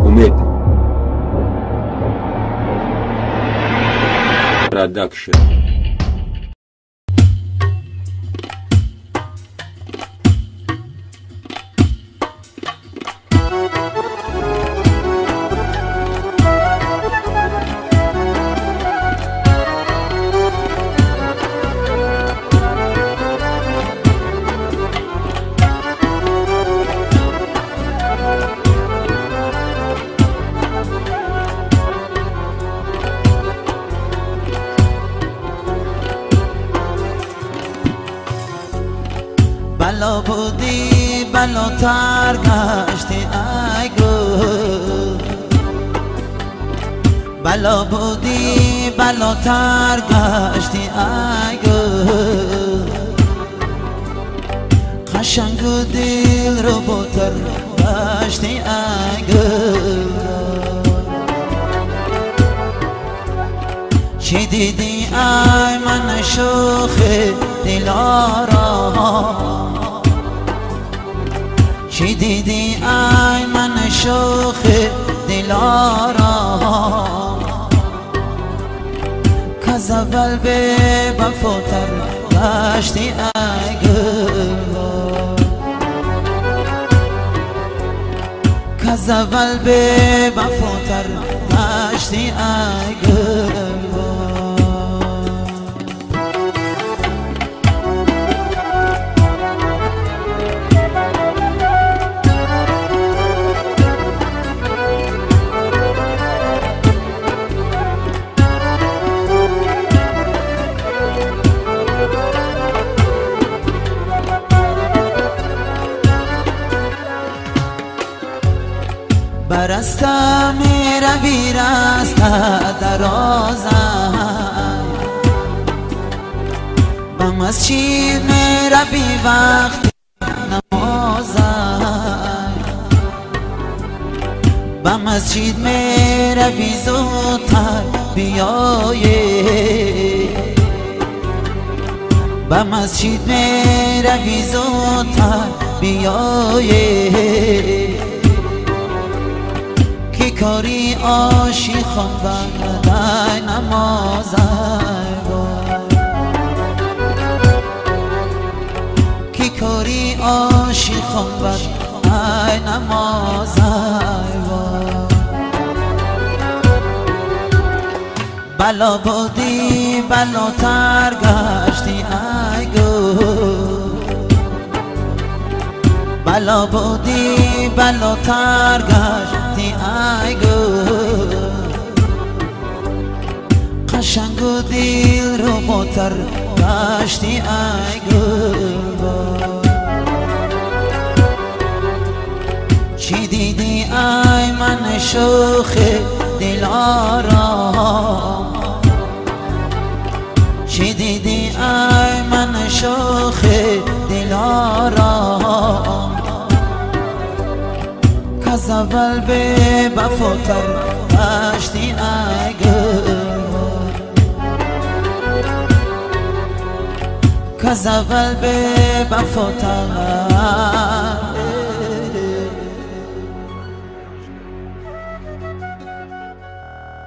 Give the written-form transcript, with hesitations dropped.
امید پروداکشن. بلا بودی بلاتر گشتی ای گل، بلا بودی بلاتر گشتی ای گل، قشنگ و دل رو بوتر گشتی ای گل. چی دیدی ای من شوخ دلارا، چی دیدی ای من شوخ دلارا، کز اول به وفاتر گشتی ای گل، کز اول به وفاتر گشتی ای گل. برسته می روی رسته درازم، به مسجد می روی وقت نمازم، به مسجد می روی زودتر بیایی، به مسجد می روی زودتر بیایی، کی کاری آشی خواندن در نماز کی کاری آشی خواندن در نماز. بلا بودی بلاتر گشتی ای گل، بلا بودی بلاتر گشتی ای گل، قشنگ و دل رو بوتر گشتی ای گل. چی دیدی ای من شوخ دلارا، چی دیدی ای من شوخ دلارا، کز اول به وفاتر گشتی ای گل، کز اول به وفاتر